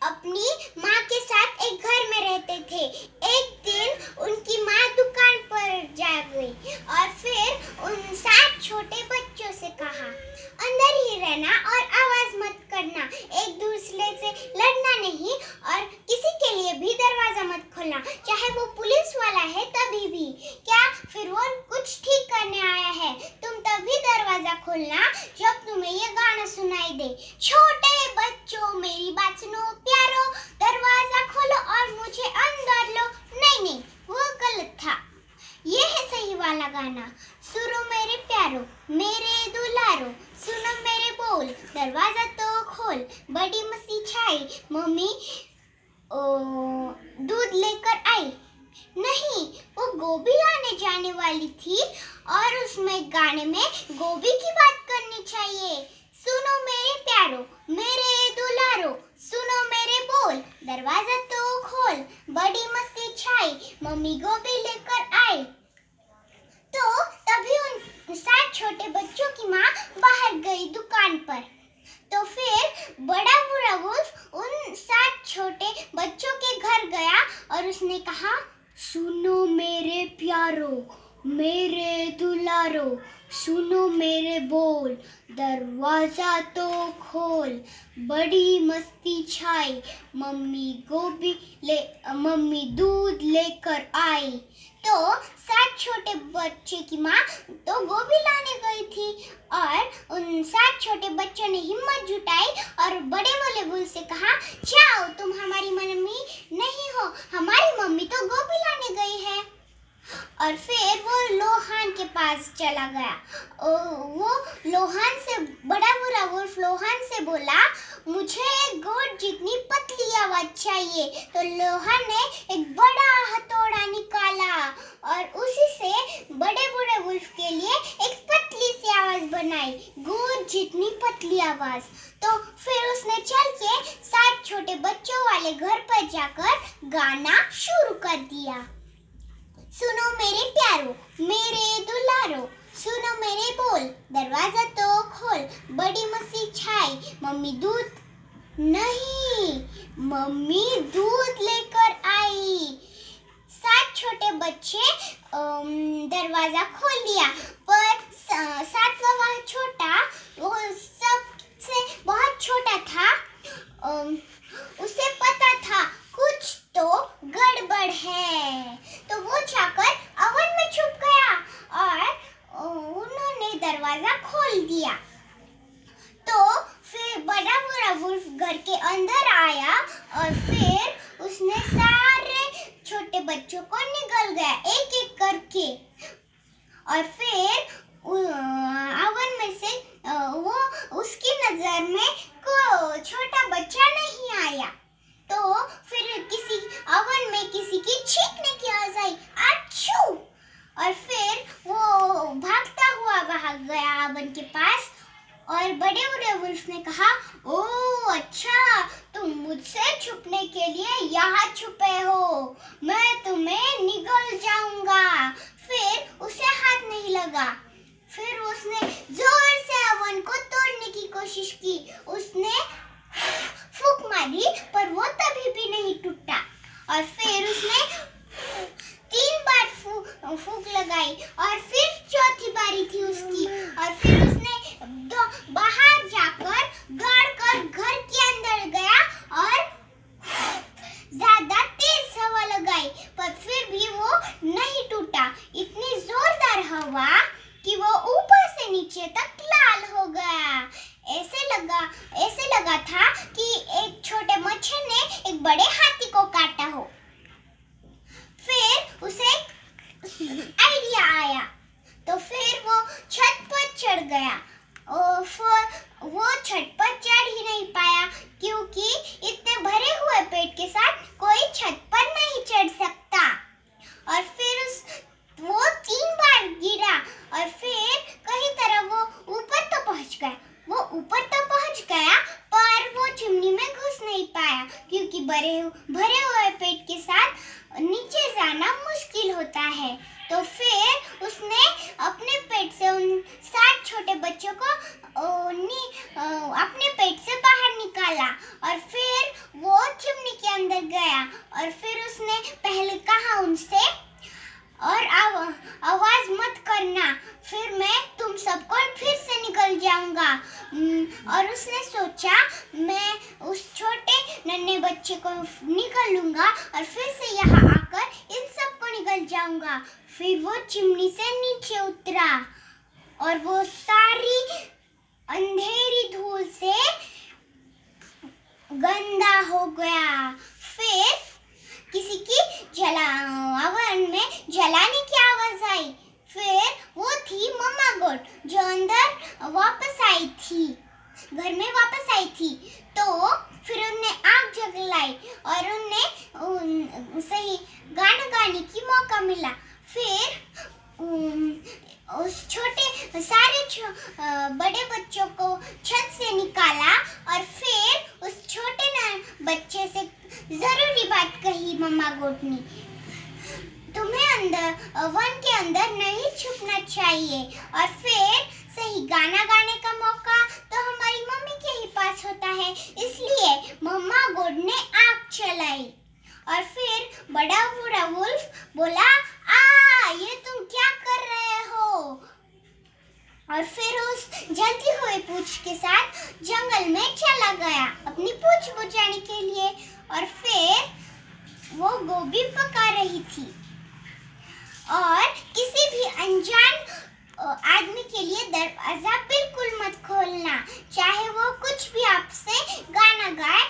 अपनी माँ के साथ एक घर में रहते थे। एक दिन उनकी माँ दुकान पर जा गई और फिर उन 7 छोटे बच्चों से कहा, अंदर ही रहना और आवाज मत करना, एक दूसरे से लड़ना नहीं और किसी के लिए भी दरवाजा मत खोलना, चाहे वो पुलिस वाला है तभी भी। क्या फिर वो कुछ ठीक करने आया है? तुम तभी दरवाजा खोलना जब तुम्हें ये गाना सुनाई दे। छोटे बच्चों मेरी बात सुनो प्यारो, दरवाजा खोलो और मुझे अंदर लो। नहीं, वो गलत था। ये है सही वाला गाना। सुनो मेरे प्यारो, मेरे दुलारो, सुनो मेरे बोल, दरवाजा तो खोल। बड़ी मस्ती छाई, मम्मी दूध लेकर आई। नहीं, वो गोभी लाने जाने वाली थी और उसमें गाने में गोभी की बात करनी चाहिए। सुनो मेरे प्यारो, मेरे दुलारो, सुनो मेरे बोल, दरवाजा तो खोल। बड़ी मस्ती छाई, मम्मी गोभी लेकर आई। तो तभी उन 7 छोटे बच्चों की माँ बाहर गई दुकान पर। तो फिर बड़ा बुरा वुल्फ उन 7 छोटे बच्चों के घर गया और उसने कहा, सुनो मेरे प्यारो, मेरे दुलारो, सुनो मेरे बोल, दरवाजा तो खोल। बड़ी मस्ती छाई, मम्मी दूध लेकर आई। तो 7 छोटे बच्चे की माँ तो गोभी लाने गई थी और उन 7 छोटे बच्चों ने हिम्मत जुटाई और बड़े वाले बुल से कहा, जाओ, तुम हमारी मम्मी नहीं हो, हमारी मम्मी तो गोभी लाने गई है। और फिर वो लोहान के पास चला गया। वो लोहान से बड़ा बुरा वुल्फ लोहान से बोला, मुझे एक गोट जितनी पतली आवाज चाहिए। तो लोहान ने एक बड़ा हथौड़ा निकाला और उसी से बड़े बुरे वुल्फ के लिए एक पतली सी आवाज बनाई, गोट जितनी पतली आवाज। तो फिर उसने चल के 7 छोटे बच्चों वाले घर पर जाकर गाना शुरू कर दिया। सुनो मेरे प्यारो, मेरे दुलारो, सुनो मेरे बोल, दरवाजा तो खोल। बड़ी मस्ती छाई, मम्मी दूध लेकर आई। 7 छोटे बच्चे दरवाजा खोल दिया, पर 7वां वह छोटा, वो सबसे बहुत छोटा था। उसे पता था कुछ तो गड़बड़ है, तो वो जाकर ओवन में छुप गया और उन्होंने दरवाजा खोल दिया। तो फिर बड़ा बुरा वुल्फ घर के अंदर आया और फिर उसने सारे छोटे बच्चों को निगल गया एक एक करके। और फिर ओवन में से वो उसकी नजर में कोई छोटा बच्चा नहीं आया। तो फिर किसी ओवन में किसी की चीखने की आवाज आई, आच्छू! और फिर वो भागता हुआ वहां गया ओवन के पास और बड़े बुरे वुल्फ ने कहा, ओह अच्छा, तुम मुझसे छुपने के लिए यहाँ छुपे हो, मैं तुम्हें निगल जाऊंगा। फिर उसे हाथ नहीं लगा। फिर उसने जोर से ओवन को तोड़ने की कोशिश की। उसने फूंक मारी पर वो तभी भी नहीं टूटा। और फिर उसने 3 बार फूंक लगाई और फिर चौथी बारी थी उसकी। और फिर उसने बाहर जाकर दौड़कर घर के अंदर गया और ज्यादा तेज हवा लगाई, पर फिर भी वो नहीं टूटा। इतनी जोरदार हवा कि वो ऊपर से नीचे तक लाल हो गया। ऐसे लगा था कि एक छोटे मच्छर ने एक बड़े हाथी को काटा हो। फिर उसे आइडिया आया, तो फिर वो छत पर चढ़ गया। वो छत पर चढ़ ही नहीं पाया क्योंकि इतने भरे हुए पेट के साथ कोई छत पर नहीं चढ़ सकता। और फिर वो 3 बार गिरा और फिर कहीं तरह वो ऊपर तो पहुंच गया। वो ऊपर तो पहुंच गया पर वो चिमनी में घुस नहीं पाया क्योंकि भरे हुए पेट के साथ नीचे जाना मुश्किल होता है। तो फिर उसने अपने पेट से उन 7 छोटे बच्चों को अपने पेट से बाहर निकाला और फिर वो और फिर उसने पहले कहा उनसे, और आवाज मत करना, फिर मैं तुम सबको फिर से निकल जाऊंगा। और उसने सोचा मैं उस छोटे नन्हे बच्चे को निकलूंगा और फिर से यहाँ आकर इन सबको निकल जाऊंगा। फिर वो चिमनी से नीचे उतरा और वो सारी अंधेरी धूल से गंदा हो गया। फिर किसी की ओवन में जलाने की आवाज आई। फिर वो थी मम्मा गोट जो अंदर वापस आई थी, घर में वापस आई थी। तो फिर उन्हें आग जलाई और उन्हें सही गाना गाने की मौका मिला। फिर उस बड़े बच्चों को छत से निकाला और फिर उस छोटे बच्चे से जरूरी बात कही मम्मा गोट ने, तुम्हें अंदर वन के अंदर नहीं छुपना चाहिए। और फिर सही गाना गाने का मौका तो हमारी मम्मी के ही पास होता है, इसलिए मम्मा गोट ने आग चलाई। और फिर बड़ा बूढ़ा वुल्फ बोला, ये तुम क्या कर रहे हो? और फिर उस जलती हुई पूंछ के साथ जंगल में चला गया अपनी पूंछ बुझाने के लिए। और फिर वो गोभी पका रही थी। और किसी भी अनजान आदमी के लिए दरवाजा बिल्कुल मत खोलना, चाहे वो कुछ भी आपसे गाना गाए